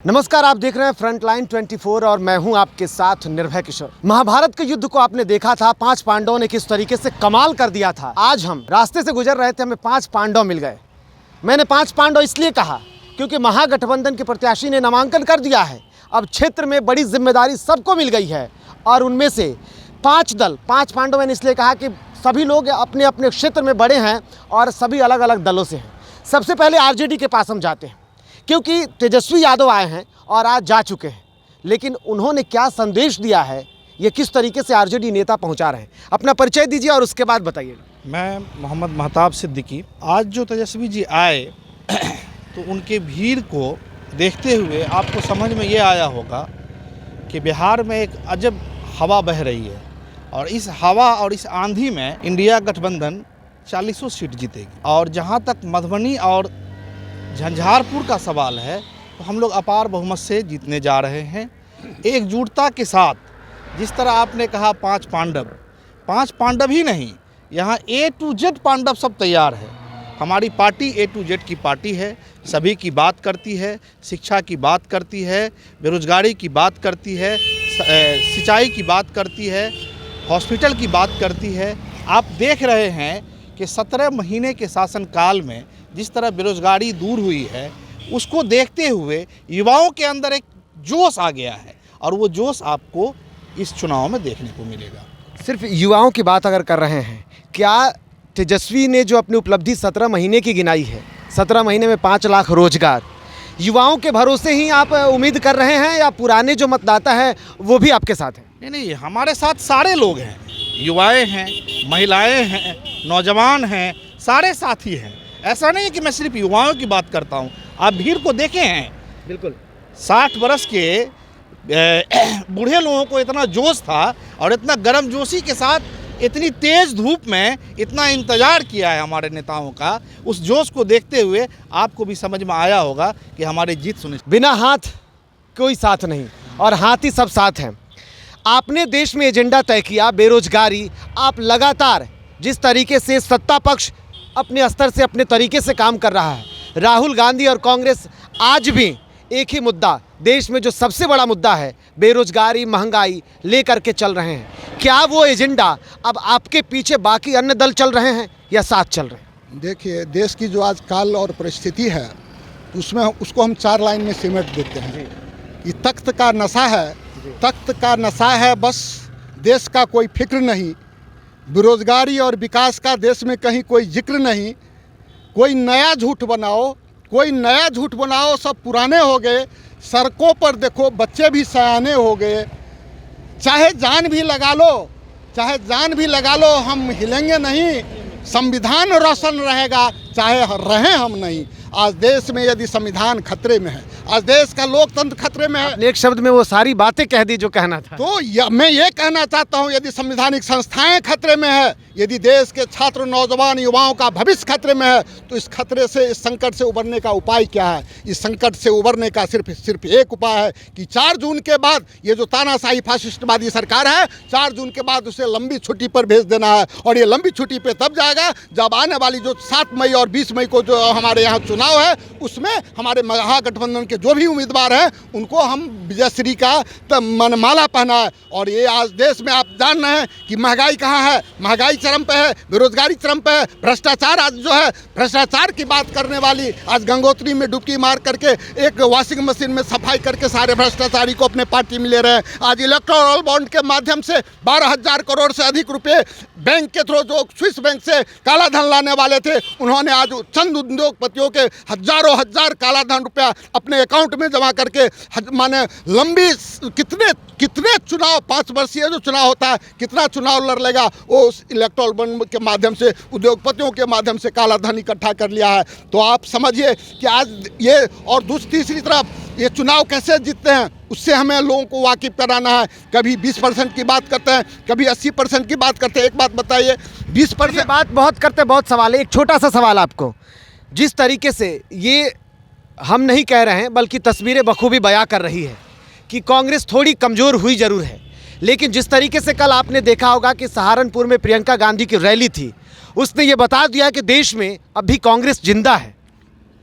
नमस्कार, आप देख रहे हैं फ्रंटलाइन 24 और मैं हूं आपके साथ निर्भय किशोर। महाभारत के युद्ध को आपने देखा था, 5 पांडवों ने किस तरीके से कमाल कर दिया था। आज हम रास्ते से गुजर रहे थे, हमें 5 पांडव मिल गए। मैंने 5 पांडव इसलिए कहा क्योंकि महागठबंधन के प्रत्याशी ने नामांकन कर दिया है। अब क्षेत्र में बड़ी जिम्मेदारी सबको मिल गई है और उनमें से 5 पांडव मैंने इसलिए कहा कि सभी लोग अपने अपने क्षेत्र में बड़े हैं और सभी अलग अलग दलों से हैं। सबसे पहले आरजेडी के पास हम जाते हैं क्योंकि तेजस्वी यादव आए हैं और आज जा चुके हैं, लेकिन उन्होंने क्या संदेश दिया है, ये किस तरीके से आरजेडी नेता पहुंचा रहे हैं। अपना परिचय दीजिए और उसके बाद बताइएगा। मैं मोहम्मद महताब सिद्दीकी। आज जो तेजस्वी जी आए तो उनके भीड़ को देखते हुए आपको समझ में ये आया होगा कि बिहार में एक अजब हवा बह रही है और इस हवा और इस आंधी में इंडिया गठबंधन 40 सीट जीतेगी। और जहाँ तक मधुबनी और झंझारपुर का सवाल है तो हम लोग अपार बहुमत से जीतने जा रहे हैं। एकजुटता के साथ, जिस तरह आपने कहा 5 पांडव ही नहीं, यहाँ A to Z पांडव सब तैयार है। हमारी पार्टी A to Z की पार्टी है, सभी की बात करती है, शिक्षा की बात करती है, बेरोजगारी की बात करती है, सिंचाई की बात करती है, हॉस्पिटल की बात करती है। आप देख रहे हैं कि 17 महीने के शासनकाल में जिस तरह बेरोजगारी दूर हुई है, उसको देखते हुए युवाओं के अंदर एक जोश आ गया है और वो जोश आपको इस चुनाव में देखने को मिलेगा। सिर्फ युवाओं की बात अगर कर रहे हैं, क्या तेजस्वी ने जो अपनी उपलब्धि 17 महीने की गिनाई है, 17 महीने में 5 लाख रोजगार, युवाओं के भरोसे ही आप उम्मीद कर रहे हैं या पुराने जो मतदाता है वो भी आपके साथ हैं? नहीं, हमारे साथ सारे लोग हैं, युवाएं हैं, महिलाएं हैं, नौजवान हैं, सारे साथी हैं। ऐसा नहीं है कि मैं सिर्फ युवाओं की बात करता हूँ। आप भीड़ को देखे हैं, बिल्कुल 60 बरस के बूढ़े लोगों को इतना जोश था और इतना गर्मजोशी के साथ इतनी तेज़ धूप में इतना इंतज़ार किया है हमारे नेताओं का। उस जोश को देखते हुए आपको भी समझ में आया होगा कि हमारी जीत सुनिश्चित। बिना हाथ कोई साथ नहीं और हाथ ही सब साथ हैं। आपने देश में एजेंडा तय किया, बेरोजगारी। आप लगातार जिस तरीके से सत्ता पक्ष अपने स्तर से अपने तरीके से काम कर रहा है, राहुल गांधी और कांग्रेस आज भी एक ही मुद्दा, देश में जो सबसे बड़ा मुद्दा है बेरोजगारी, महंगाई, लेकर के चल रहे हैं। क्या वो एजेंडा अब आपके पीछे बाकी अन्य दल चल रहे हैं या साथ चल रहे हैं? देखिए, देश की जो आज काल और परिस्थिति है उसमें उसको हम 4 लाइन में सिमट देते हैं कि तख्त का नशा है, तख्त का नशा है, बस देश का कोई फिक्र नहीं, बेरोजगारी और विकास का देश में कहीं कोई जिक्र नहीं, कोई नया झूठ बनाओ, कोई नया झूठ बनाओ, सब पुराने हो गए, सड़कों पर देखो बच्चे भी सयाने हो गए, चाहे जान भी लगा लो, हम हिलेंगे नहीं, संविधान रोशन रहेगा, चाहे रहें हम नहीं। आज देश में यदि संविधान खतरे में है, आज देश का लोकतंत्र खतरे में है। एक शब्द में वो सारी बातें कह दी जो कहना था। तो मैं ये कहना चाहता हूँ, यदि संवैधानिक संस्थाएं खतरे में है, यदि देश के छात्र, नौजवान, युवाओं का भविष्य खतरे में है, तो इस खतरे से, इस संकट से उबरने का उपाय क्या है? इस संकट से उबरने का सिर्फ एक उपाय है कि 4 जून के बाद ये जो तानाशाही फासिस्टवादी सरकार है, 4 जून के बाद उसे लंबी छुट्टी पर भेज देना है। और ये लंबी छुट्टी पे तब जाएगा जब आने वाली जो 7 मई और 20 मई को जो हमारे यहाँ चुनाव है, उसमें हमारे महागठबंधन के जो भी उम्मीदवार हैं उनको हम विजयश्री का मनमाला पहना है। और ये आज देश में आप जान रहे हैं कि महंगाई कहाँ है, महंगाई चरम पे है, बेरोजगारी चरम पे है, भ्रष्टाचार आज जो है, भ्रष्टाचार की बात करने वाली आज गंगोत्री में डुबकी मार करके एक वॉशिंग मशीन में सफाई करके सारे भ्रष्टाचारी को अपने पार्टी में ले रहे हैं। आज इलेक्टोरल बॉन्ड के माध्यम से 12,000 करोड़ से अधिक रुपए बैंक के थ्रू, जो स्विस बैंक से काला धन लाने वाले थे, उन्होंने आज चंद उद्योगपतियों के हजारों हजार काला धन रुपया अपने अकाउंट में जमा करके माने लंबी कितने चुनाव, 5 वर्षीय जो चुनाव होता है, कितना चुनाव लड़ लेगा वो उस इलेक्टोरल बॉन्ड के माध्यम से, उद्योगपतियों के माध्यम से काला धन इकट्ठा कर लिया है। तो आप समझिए कि आज ये, और तीसरी तरफ ये चुनाव कैसे जीतते हैं उससे हमें लोगों को वाकिफ कराना है। कभी 20% की बात करते हैं, कभी 80% की बात करते हैं। एक बात बताइए, 20% बात बहुत करते, बहुत सवाल है। एक छोटा सा सवाल आपको, जिस तरीके से ये हम नहीं कह रहे हैं बल्कि तस्वीरें बखूबी बयां कर रही है कि कांग्रेस थोड़ी कमज़ोर हुई ज़रूर है, लेकिन जिस तरीके से कल आपने देखा होगा कि सहारनपुर में प्रियंका गांधी की रैली थी, उसने ये बता दिया कि देश में अब भी कांग्रेस जिंदा है।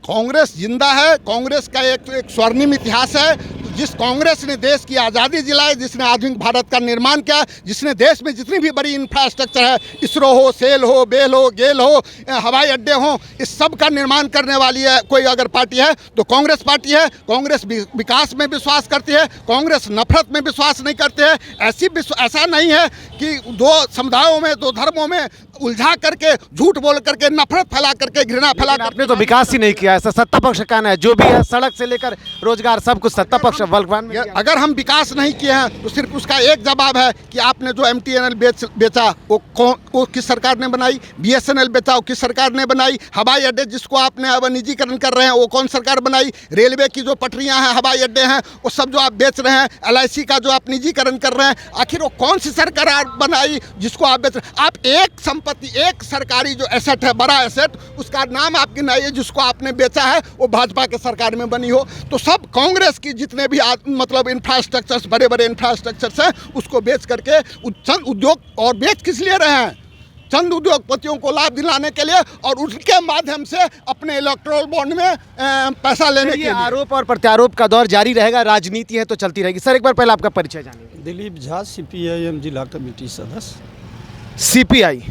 कांग्रेस जिंदा है। कांग्रेस का एक स्वर्णिम इतिहास है। जिस कांग्रेस ने देश की आज़ादी दिलाई, जिसने आधुनिक भारत का निर्माण किया, जिसने देश में जितनी भी बड़ी इंफ्रास्ट्रक्चर है, इसरो हो, सेल हो, बेल हो, गेल हो, हवाई अड्डे हो, इस सब का निर्माण करने वाली है कोई अगर पार्टी है तो कांग्रेस पार्टी है। कांग्रेस विकास में विश्वास करती है, कांग्रेस नफरत में विश्वास नहीं करते हैं। ऐसा नहीं है कि दो समुदायों में, दो धर्मों में उलझा करके, झूठ बोल करके, नफरत फैला करके, घृणा फैला करके। आपने तो विकास ही नहीं किया, ऐसा सत्ता पक्ष का कहना है। जो भी है सड़क से लेकर रोजगार सब कुछ सत्ता पक्ष वर्तमान में किया। अगर हम विकास नहीं किए हैं तो सिर्फ उसका एक जवाब है कि आपने जो MTNL बेचा वो किस सरकार ने बनाई, BSNL बेचा वो किस सरकार ने बनाई, हवाई अड्डे जिसको आपने अब निजीकरण कर रहे हैं वो कौन सरकार बनाई, रेलवे की जो पटरियां हैं, हवाई अड्डे हैं, वो सब जो आप बेच रहे हैं, LIC का जो आप निजीकरण कर रहे हैं, आखिर वो कौन सी सरकार बनाई जिसको आप बेच रहे हैं? आप एक संपत्ति, एक सरकारी जो एसेट है, बड़ा एसेट, उसका नाम आप गिनाइए जिसको आपने बेचा है वो भाजपा के सरकार में बनी हो। तो सब कांग्रेस की जितने भी मतलब इंफ्रास्ट्रक्चर्स, बड़े बड़े इंफ्रास्ट्रक्चर्स हैं, उसको बेच करके चंद उद्योग, और बेच किस लिए रहे हैं? चंद उद्योगपतियों को लाभ दिलाने के लिए और उसके माध्यम से अपने इलेक्टोरल बॉन्ड में पैसा लेने के लिए। आरोप और प्रत्यारोप का दौर जारी रहेगा, राजनीति है तो चलती रहेगी। सर एक बार पहले आपका परिचय जानेंगे। दिलीप झा, CPIM जिला कमेटी सदस्य। CPI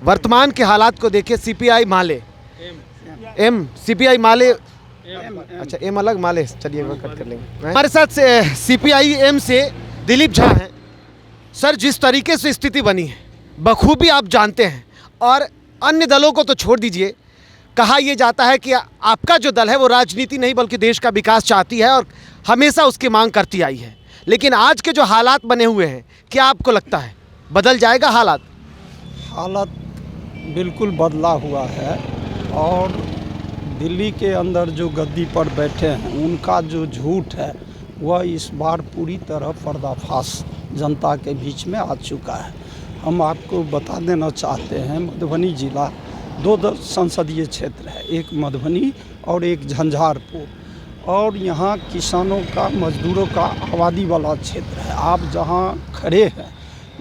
वर्तमान के हालात को देखिए, CPI माले CPI माले, अच्छा एम अलग, माले चलिए वो कट कर लेंगे। हमारे साथ CPI-M से दिलीप झा हैं। सर जिस तरीके से स्थिति बनी है बखूबी आप जानते हैं, और अन्य दलों को तो छोड़ दीजिए, कहा यह जाता है कि आपका जो दल है वो राजनीति नहीं बल्कि देश का विकास चाहती है और हमेशा उसकी मांग करती आई है। लेकिन आज के जो हालात बने हुए हैं, क्या आपको लगता है बदल जाएगा हालात? हालत बिल्कुल बदला हुआ है, और दिल्ली के अंदर जो गद्दी पर बैठे हैं उनका जो झूठ है वह इस बार पूरी तरह पर्दाफाश जनता के बीच में आ चुका है। हम आपको बता देना चाहते हैं, मधुबनी जिला दो संसदीय क्षेत्र है, एक मधुबनी और एक झंझारपुर, और यहाँ किसानों का, मजदूरों का आबादी वाला क्षेत्र है। आप जहाँ खड़े हैं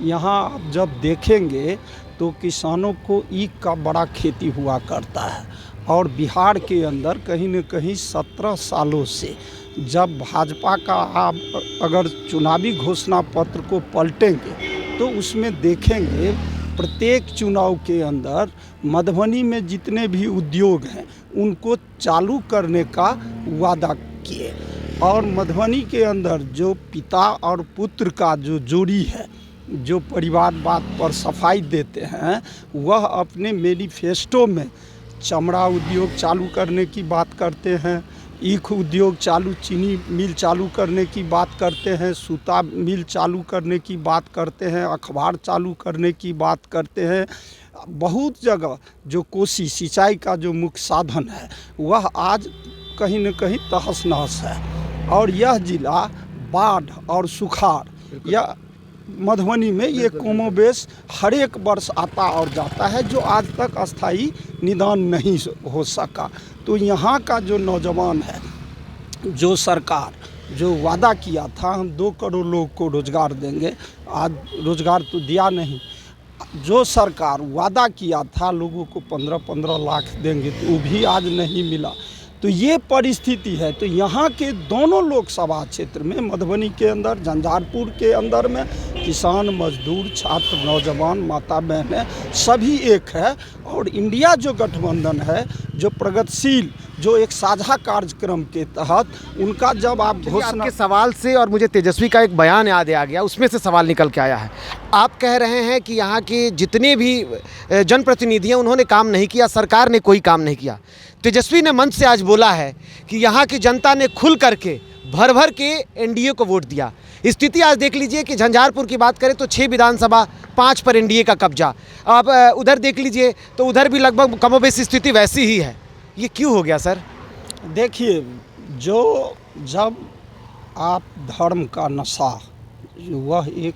यहाँ आप जब देखेंगे तो किसानों को ईख का बड़ा खेती हुआ करता है, और बिहार के अंदर कहीं न कहीं 17 सालों से जब भाजपा का आप अगर चुनावी घोषणा पत्र को पलटेंगे तो उसमें देखेंगे प्रत्येक चुनाव के अंदर मधुबनी में जितने भी उद्योग हैं उनको चालू करने का वादा किए, और मधुबनी के अंदर जो पिता और पुत्र का जो जोड़ी है, जो परिवारवाद पर सफाई देते हैं, वह अपने मैनिफेस्टो में चमड़ा उद्योग चालू करने की बात करते हैं, ईख उद्योग चालू, चीनी मिल चालू करने की बात करते हैं, सूता मिल चालू करने की बात करते हैं, अखबार चालू करने की बात करते हैं। बहुत जगह जो कोसी सिंचाई का जो मुख्य साधन है वह आज कहीं न कहीं तहस नहस है, और यह जिला बाढ़ और सुखाड़ या मधुबनी में ये कमोबेश हर एक वर्ष आता और जाता है, जो आज तक अस्थाई निदान नहीं हो सका। तो यहाँ का जो नौजवान है, जो सरकार जो वादा किया था हम 2 करोड़ लोग को रोज़गार देंगे, आज रोज़गार तो दिया नहीं। जो सरकार वादा किया था लोगों को 15-15 लाख देंगे तो वो भी आज नहीं मिला। तो ये परिस्थिति है। तो यहाँ के दोनों लोकसभा क्षेत्र में, मधुबनी के अंदर, झंझारपुर के अंदर में, किसान, मजदूर, छात्र, नौजवान, माता बहनें सभी एक है, और इंडिया जो गठबंधन है, जो प्रगतिशील, जो एक साझा कार्यक्रम के तहत उनका जब आप घोषणा आपके सवाल से और मुझे तेजस्वी का एक बयान याद आ गया, उसमें से सवाल निकल के आया है। आप कह रहे हैं कि यहाँ के जितने भी जनप्रतिनिधि हैं उन्होंने काम नहीं किया, सरकार ने कोई काम नहीं किया। तेजस्वी ने मंच से आज बोला है कि यहाँ की जनता ने खुल करके भर भर के एनडीए को वोट दिया। स्थिति आज देख लीजिए कि झंझारपुर की बात करें तो 6 विधानसभा, 5 पर एनडीए का कब्जा। अब उधर देख लीजिए तो उधर भी लगभग कमोबेश स्थिति वैसी ही है। ये क्यों हो गया सर? देखिए, जब आप धर्म का नशा, वह एक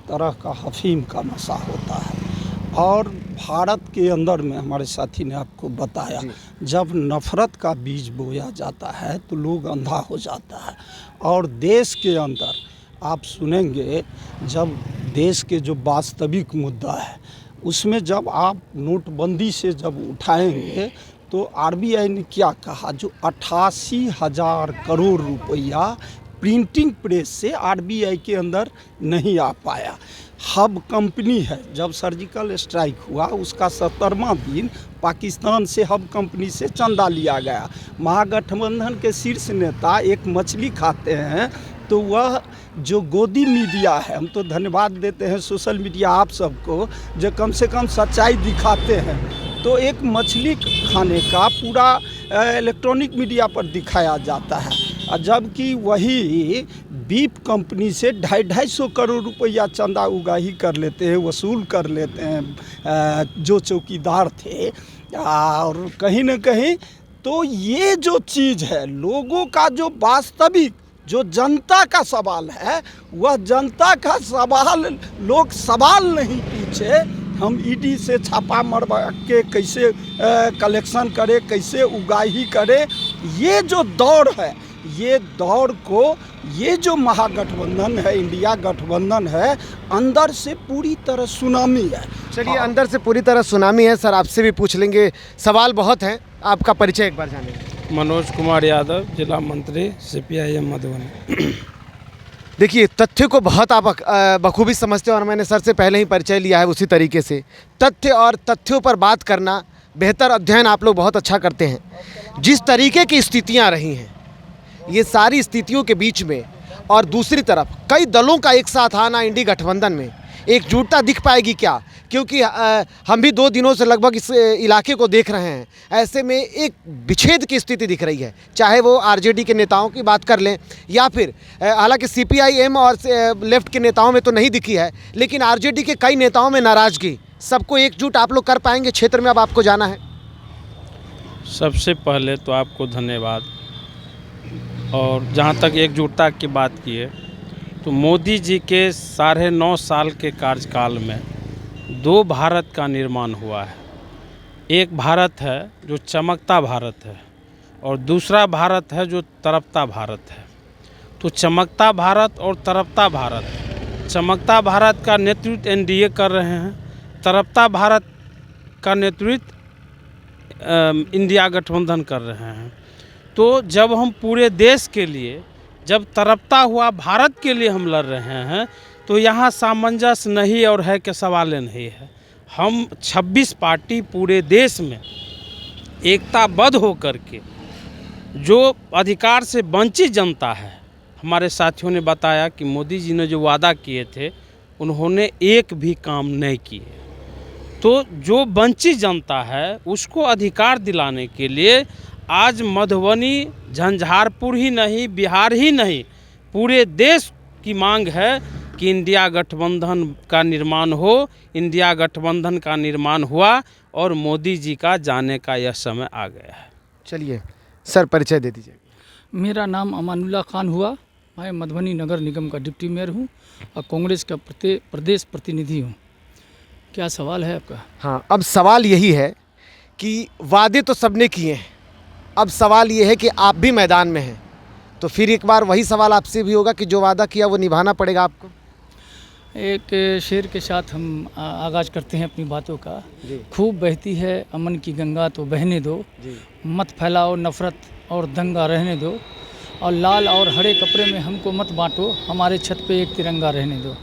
तरह का अफीम का नशा होता है, और भारत के अंदर में हमारे साथी ने आपको बताया, जब नफ़रत का बीज बोया जाता है तो लोग अंधा हो जाता है। और देश के अंदर आप सुनेंगे, जब देश के जो वास्तविक मुद्दा है उसमें जब आप नोटबंदी से जब उठाएंगे तो आरबीआई ने क्या कहा, जो 88,000 करोड़ रुपया प्रिंटिंग प्रेस से आरबीआई के अंदर नहीं आ पाया। हब कंपनी है, जब सर्जिकल स्ट्राइक हुआ उसका 70वां दिन पाकिस्तान से हब कंपनी से चंदा लिया गया। महागठबंधन के शीर्ष नेता एक मछली खाते हैं, तो वह जो गोदी मीडिया है, हम तो धन्यवाद देते हैं सोशल मीडिया आप सबको जो कम से कम सच्चाई दिखाते हैं, तो एक मछली खाने का पूरा इलेक्ट्रॉनिक मीडिया पर दिखाया जाता है, और जबकि वही बीप कंपनी से 250 करोड़ रुपया चंदा उगाही कर लेते हैं, वसूल कर लेते हैं जो चौकीदार थे। और कहीं न कहीं तो ये जो चीज़ है, लोगों का जो वास्तविक जो जनता का सवाल है, वह जनता का सवाल लोग सवाल नहीं पूछे, हम ईडी से छापा मरवा के कैसे कलेक्शन करें, कैसे उगाही करें। ये जो दौड़ है, ये दौड़ को ये जो महागठबंधन है, इंडिया गठबंधन है, अंदर से पूरी तरह सुनामी है। चलिए, अंदर से पूरी तरह सुनामी है। सर आपसे भी पूछ लेंगे, सवाल बहुत हैं, आपका परिचय एक बार जानेंगे। मनोज कुमार यादव, जिला मंत्री सीपीआईएम मधुबनी। देखिए, तथ्य को बहुत आप बखूबी समझते हैं और मैंने सर से पहले ही परिचय लिया है उसी तरीके से। तथ्य और तथ्यों पर बात करना, बेहतर अध्ययन आप लोग बहुत अच्छा करते हैं। जिस तरीके की स्थितियां रही हैं, ये सारी स्थितियों के बीच में और दूसरी तरफ कई दलों का एक साथ आना इंडी गठबंधन में, एकजुटता दिख पाएगी क्या? क्योंकि हम भी 2 दिनों से लगभग इस इलाके को देख रहे हैं, ऐसे में एक विच्छेद की स्थिति दिख रही है, चाहे वो आरजेडी के नेताओं की बात कर लें या फिर हालांकि सीपीआईएम और लेफ्ट के नेताओं में तो नहीं दिखी है, लेकिन आरजेडी के कई नेताओं में नाराज़गी। सबको एकजुट आप लोग कर पाएंगे क्षेत्र में? अब आपको जाना है। सबसे पहले तो आपको धन्यवाद। और जहाँ तक एकजुटता की बात की है, तो मोदी जी के 9.5 साल के कार्यकाल में 2 भारत का निर्माण हुआ है। एक भारत है जो चमकता भारत है और दूसरा भारत है जो तड़पता भारत है। तो चमकता भारत और तड़पता भारत, चमकता भारत का नेतृत्व एनडीए कर रहे हैं, तड़पता भारत का नेतृत्व इंडिया गठबंधन कर रहे हैं। तो जब हम पूरे देश के लिए, जब तड़पता हुआ भारत के लिए हम लड़ रहे हैं, तो यहाँ सामंजस्य नहीं और है कि सवाल नहीं है। हम 26 पार्टी पूरे देश में एकताबद्ध होकर के जो अधिकार से वंचित जनता है, हमारे साथियों ने बताया कि मोदी जी ने जो वादा किए थे उन्होंने एक भी काम नहीं किए। तो जो वंचित जनता है उसको अधिकार दिलाने के लिए आज मधुबनी, झंझारपुर ही नहीं, बिहार ही नहीं, पूरे देश की मांग है कि इंडिया गठबंधन का निर्माण हो। इंडिया गठबंधन का निर्माण हुआ और मोदी जी का जाने का यह समय आ गया है। चलिए सर, परिचय दे दीजिए। मेरा नाम अमानुल्लाह खान हुआ, मैं मधुबनी नगर निगम का डिप्टी मेयर हूँ और कांग्रेस का प्रदेश प्रतिनिधि हूँ। क्या सवाल है आपका? हाँ, अब सवाल यही है कि वादे तो सबने किए हैं, अब सवाल ये है कि आप भी मैदान में हैं, तो फिर एक बार वही सवाल आपसे भी होगा कि जो वादा किया वो निभाना पड़ेगा आपको। एक शेर के साथ हम आगाज़ करते हैं अपनी बातों का। खूब बहती है अमन की गंगा तो बहने दो, मत फैलाओ नफ़रत और दंगा रहने दो, और लाल और हरे कपड़े में हमको मत बांटो, हमारे छत पे एक तिरंगा रहने दो।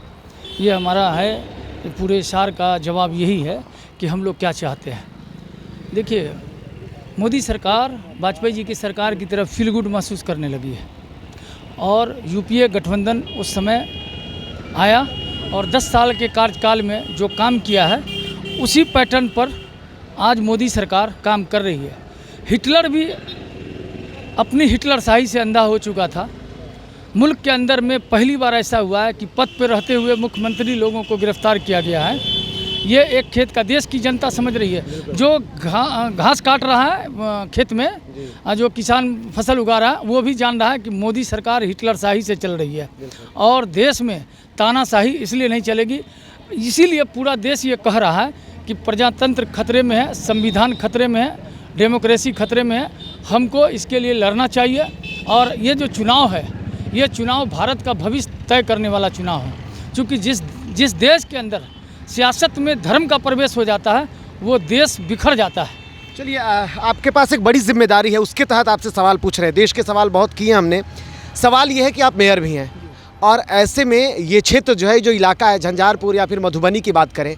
ये हमारा है, पूरे सार का जवाब यही है कि हम लोग क्या चाहते हैं। देखिए, मोदी सरकार वाजपेयी जी की सरकार की तरफ फील गुड महसूस करने लगी है, और यूपीए गठबंधन उस समय आया और 10 साल के कार्यकाल में जो काम किया है उसी पैटर्न पर आज मोदी सरकार काम कर रही है। हिटलर भी अपनी हिटलरशाही से अंधा हो चुका था। मुल्क के अंदर में पहली बार ऐसा हुआ है कि पद पर रहते हुए मुख्यमंत्री लोगों को गिरफ्तार किया गया है। ये एक खेत का देश की जनता समझ रही है। जो घास काट रहा है खेत में, जो किसान फसल उगा रहा है, वो भी जान रहा है कि मोदी सरकार हिटलरशाही से चल रही है और देश में तानाशाही इसलिए नहीं चलेगी। इसीलिए पूरा देश ये कह रहा है कि प्रजातंत्र खतरे में है, संविधान खतरे में है, डेमोक्रेसी खतरे में है। हमको इसके लिए लड़ना चाहिए और ये जो चुनाव है, ये चुनाव भारत का भविष्य तय करने वाला चुनाव है। क्योंकि जिस देश के अंदर सियासत में धर्म का प्रवेश हो जाता है, वो देश बिखर जाता है। चलिए आपके पास एक बड़ी जिम्मेदारी है, उसके तहत आपसे सवाल पूछ रहे हैं। देश के सवाल बहुत किए हमने। सवाल ये है कि आप मेयर भी हैं और ऐसे में ये क्षेत्र जो है, जो इलाका है झंझारपुर या फिर मधुबनी की बात करें,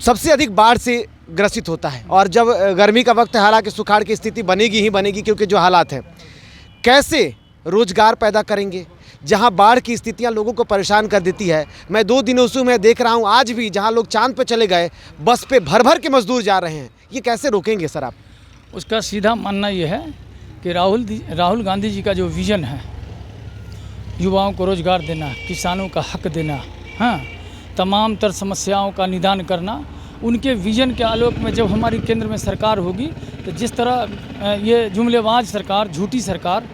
सबसे अधिक बाढ़ से ग्रसित होता है। और जब गर्मी का वक्त है, हालांकि सुखाड़ की स्थिति बनेगी ही बनेगी, क्योंकि जो हालात हैं, कैसे रोजगार पैदा करेंगे जहां बाढ़ की स्थितियां लोगों को परेशान कर देती है। मैं 2 दिनों से मैं देख रहा हूं, आज भी जहां लोग चांद पे चले गए, बस पे भर भर के मजदूर जा रहे हैं। ये कैसे रोकेंगे सर आप? उसका सीधा मानना ये है कि राहुल गांधी जी का जो विज़न है, युवाओं को रोज़गार देना, किसानों का हक देना, हाँ, तमाम तर समस्याओं का निदान करना, उनके विज़न के आलोक में जब हमारी केंद्र में सरकार होगी, तो जिस तरह ये जुमलेबाज सरकार, झूठी सरकार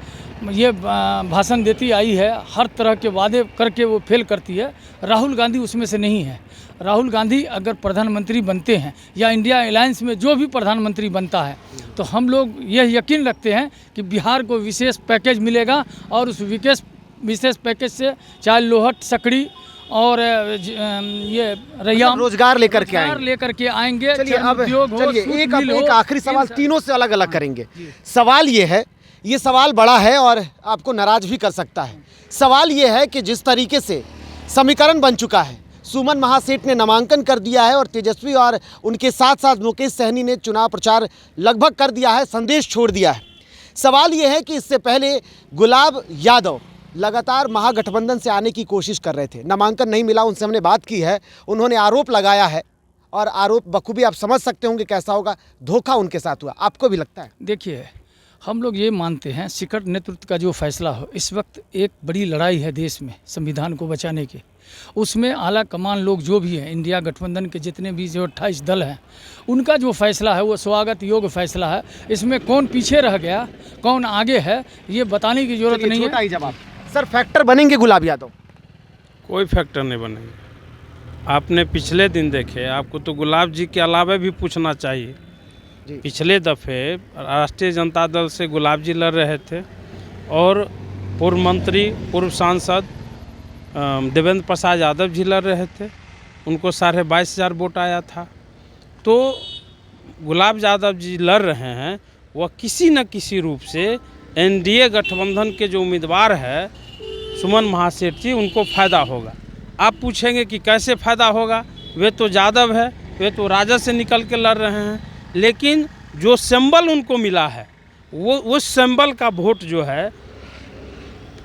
ये भाषण देती आई है, हर तरह के वादे करके वो फेल करती है, राहुल गांधी उसमें से नहीं है। राहुल गांधी अगर प्रधानमंत्री बनते हैं या इंडिया अलायंस में जो भी प्रधानमंत्री बनता है, तो हम लोग यह यकीन रखते हैं कि बिहार को विशेष पैकेज मिलेगा और उस विशेष पैकेज से चाहे लोहट, सकड़ी और ये रैया रोजगार लेकर के आएंगे। चलिए अब एक आखिरी सवाल, तीनों से अलग अलग करेंगे। सवाल ये है, ये सवाल बड़ा है और आपको नाराज भी कर सकता है। सवाल ये है कि जिस तरीके से समीकरण बन चुका है, सुमन महासेठ ने नामांकन कर दिया है और तेजस्वी और उनके साथ साथ मुकेश सहनी ने चुनाव प्रचार लगभग कर दिया है, संदेश छोड़ दिया है। सवाल ये है कि इससे पहले गुलाब यादव लगातार महागठबंधन से आने की कोशिश कर रहे थे, नामांकन नहीं मिला, उनसे हमने बात की है, उन्होंने आरोप लगाया है और आरोप बखूबी आप समझ सकते होंगे कैसा होगा, धोखा उनके साथ हुआ। आपको भी लगता है? देखिए, हम लोग ये मानते हैं शिखर नेतृत्व का जो फैसला हो, इस वक्त एक बड़ी लड़ाई है देश में संविधान को बचाने की। उसमें आला कमान लोग जो भी हैं, इंडिया गठबंधन के जितने भी जो 28 दल हैं, उनका जो फैसला है वो स्वागत योग्य फैसला है। इसमें कौन पीछे रह गया, कौन आगे है, ये बताने की जरूरत नहीं है। छोटा ही जवाब सर, फैक्टर बनेंगे गुलाब यादव? कोई फैक्टर नहीं बनेंगे। आपने पिछले दिन देखे, आपको तो गुलाब जी के अलावा भी पूछना चाहिए। पिछले दफ़े राष्ट्रीय जनता दल से गुलाब जी लड़ रहे थे और पूर्व मंत्री, पूर्व सांसद देवेंद्र प्रसाद यादव जी लड़ रहे थे, उनको 22,500 वोट आया था। तो गुलाब यादव जी लड़ रहे हैं, वह किसी न किसी रूप से एनडीए गठबंधन के जो उम्मीदवार है सुमन महासेठ जी, उनको फ़ायदा होगा। आप पूछेंगे कि कैसे फ़ायदा होगा, वे तो यादव है, वे तो राजद से निकल के लड़ रहे हैं, लेकिन जो सिंबल उनको मिला है वो उस सिंबल का वोट जो है,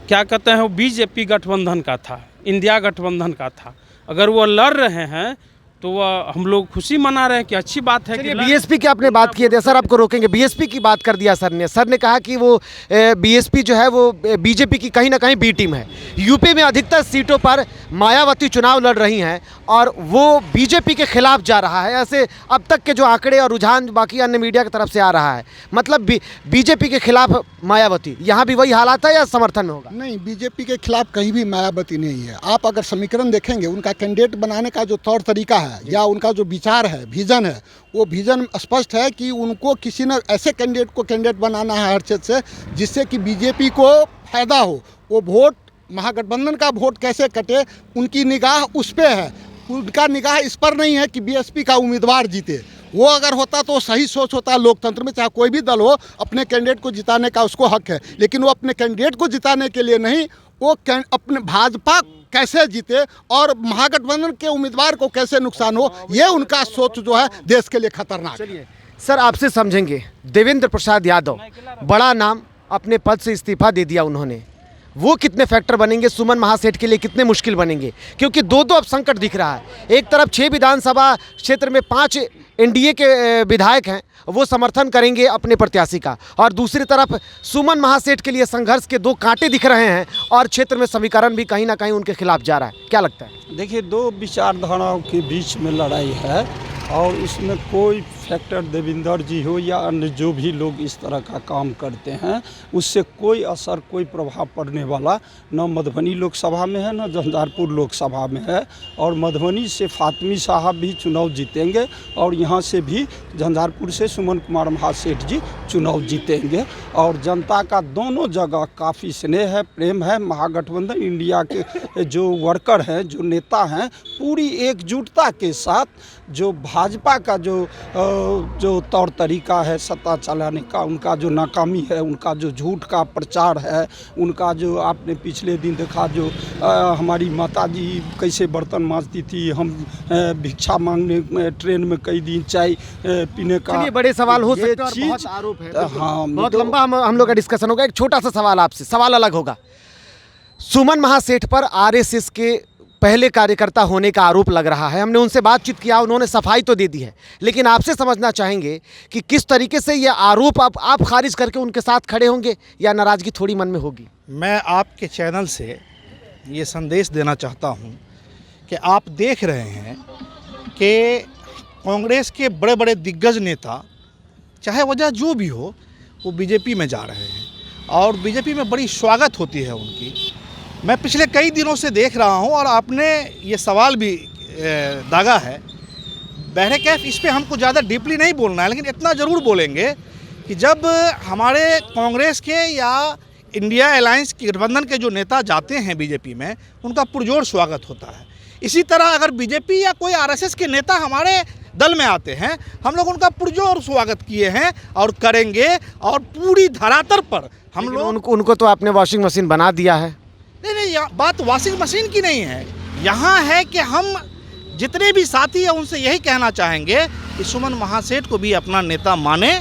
क्या कहते हैं, वो बीजेपी गठबंधन का था, इंडिया गठबंधन का था। अगर वो लड़ रहे हैं तो वह हम लोग खुशी मना रहे हैं कि अच्छी बात है कि बीएसपी की आपने बात की है सर, आपको रोकेंगे। बीएसपी की बात कर दिया सर ने कहा कि वो बीएसपी जो है वो बीजेपी की कहीं ना कहीं बी टीम है। यूपी में अधिकतर सीटों पर मायावती चुनाव लड़ रही हैं और वो बीजेपी के खिलाफ जा रहा है, ऐसे अब तक के जो आंकड़े और रुझान बाकी अन्य मीडिया की तरफ से आ रहा है। मतलब बीजेपी के खिलाफ मायावती, यहाँ भी वही हालात है या समर्थन में होगा? नहीं, बीजेपी के खिलाफ कहीं भी मायावती नहीं है। आप अगर समीकरण देखेंगे, उनका कैंडिडेट बनाने का जो तौर तरीका है या उनका जो विचार है, विजन है, वो विजन स्पष्ट है कि उनको किसी न ऐसे कैंडिडेट को कैंडिडेट बनाना है हर क्षेत्र से जिससे कि बीजेपी को फायदा हो। वो वोट, महागठबंधन का वोट कैसे कटे, उनकी निगाह उस पे है। उनका निगाह इस पर नहीं है कि बीएसपी का उम्मीदवार जीते। वो अगर होता तो सही सोच होता। लोकतंत्र में चाहे कोई भी दल हो, अपने कैंडिडेट को जिताने का उसको हक है, लेकिन वो अपने कैंडिडेट को जिताने के लिए नहीं, वो अपने भाजपा कैसे जीते और महागठबंधन के उम्मीदवार को कैसे नुकसान हो, ये उनका सोच जो है देश के लिए खतरनाक है। सर आपसे समझेंगे, देवेंद्र प्रसाद यादव, बड़ा नाम, अपने पद से इस्तीफा दे दिया उन्होंने, वो कितने फैक्टर बनेंगे सुमन महासेठ के लिए, कितने मुश्किल बनेंगे? क्योंकि दो अब संकट दिख रहा है। एक तरफ 6 विधानसभा क्षेत्र में 5 एनडीए के विधायक हैं, वो समर्थन करेंगे अपने प्रत्याशी का, और दूसरी तरफ सुमन महासेठ के लिए संघर्ष के 2 कांटे दिख रहे हैं और क्षेत्र में समीकरण भी कहीं ना कहीं उनके खिलाफ जा रहा है। क्या लगता है? देखिए, 2 विचारधाराओं के बीच में लड़ाई है और इसमें कोई फैक्टर देवेंद्र जी हो या अन्य जो भी लोग इस तरह का काम करते हैं, उससे कोई असर, कोई प्रभाव पड़ने वाला न मधुबनी लोकसभा में है, न झंझारपुर लोकसभा में है। और मधुबनी से फातमी साहब भी चुनाव जीतेंगे और यहाँ से भी झंझारपुर से सुमन कुमार महासेठ जी चुनाव जीतेंगे। और जनता का दोनों जगह काफ़ी स्नेह है, प्रेम है। महागठबंधन इंडिया के जो वर्कर हैं, जो नेता हैं, पूरी एकजुटता के साथ जो भाजपा का जो जो तौर तरीका है सत्ता चलाने का, उनका जो नाकामी है, उनका जो झूठ का प्रचार है, उनका जो आपने पिछले दिन देखा जो हमारी माताजी कैसे बर्तन मांजती थी, हम भिक्षा मांगने ट्रेन में कई दिन चाय पीने का, चलिए बड़े सवाल हो ये सकते हैं और बहुत चीज़- आरोप है। हाँ, बहुत तो- लंबा हम लोग का डिस्कशन होगा। एक छोटा सा सवाल आपसे, सवाल अलग होगा। सुमन महासेठ पर आरएसएस के पहले कार्यकर्ता होने का आरोप लग रहा है। हमने उनसे बातचीत किया, उन्होंने सफाई तो दे दी है, लेकिन आपसे समझना चाहेंगे कि किस तरीके से ये आरोप आप खारिज करके उनके साथ खड़े होंगे या नाराजगी थोड़ी मन में होगी? मैं आपके चैनल से ये संदेश देना चाहता हूँ कि आप देख रहे हैं कि कांग्रेस के बड़े बड़े दिग्गज नेता, चाहे वजह जो भी हो, वो बीजेपी में जा रहे हैं और बीजेपी में बड़ी स्वागत होती है उनकी। मैं पिछले कई दिनों से देख रहा हूँ और आपने ये सवाल भी दागा है। बहरे कैफ इस पे हमको ज़्यादा डीपली नहीं बोलना है, लेकिन इतना ज़रूर बोलेंगे कि जब हमारे कांग्रेस के या इंडिया अलायंस के गठबंधन के जो नेता जाते हैं बीजेपी में, उनका पुरजोर स्वागत होता है। इसी तरह अगर बीजेपी या कोई आरएसएस के नेता हमारे दल में आते हैं, हम लोग उनका पुरजोर स्वागत किए हैं और करेंगे, और पूरी धरातल पर हम लोग उनको तो आपने वॉशिंग मशीन बना दिया है। नहीं, बात वॉशिंग मशीन की नहीं है। यहाँ है कि हम जितने भी साथी हैं उनसे यही कहना चाहेंगे कि सुमन महासेठ को भी अपना नेता माने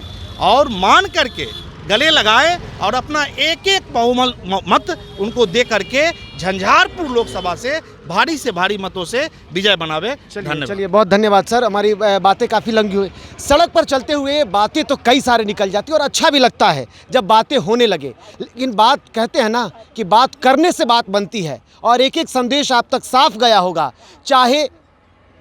और मान करके गले लगाए और अपना एक एक बहुमत मत उनको दे करके झंझारपुर लोकसभा से भारी मतों से विजय बनावे। धन्यवाद। चलिए बहुत धन्यवाद सर, हमारी बातें काफ़ी लंबी हुई। सड़क पर चलते हुए बातें तो कई सारे निकल जाती है और अच्छा भी लगता है जब बातें होने लगे, लेकिन बात कहते हैं ना कि बात करने से बात बनती है और एक एक संदेश आप तक साफ गया होगा, चाहे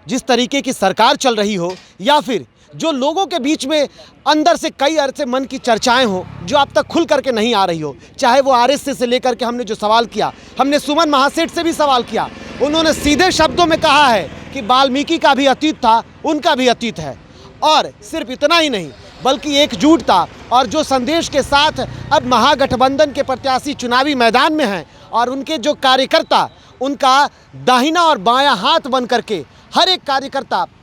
जिस तरीके की सरकार चल रही हो या फिर जो लोगों के बीच में अंदर से कई अरसे मन की चर्चाएं हो जो अब तक खुल करके नहीं आ रही हो, चाहे वो आरएसएस से लेकर के हमने जो सवाल किया, हमने सुमन महासेठ से भी सवाल किया, उन्होंने सीधे शब्दों में कहा है कि वाल्मीकि का भी अतीत था, उनका भी अतीत है। और सिर्फ इतना ही नहीं बल्कि एकजुटता और जो संदेश के साथ अब महागठबंधन के प्रत्याशी चुनावी मैदान में हैं और उनके जो कार्यकर्ता उनका दाहिना और बायां हाथ बन करके हर एक कार्यकर्ता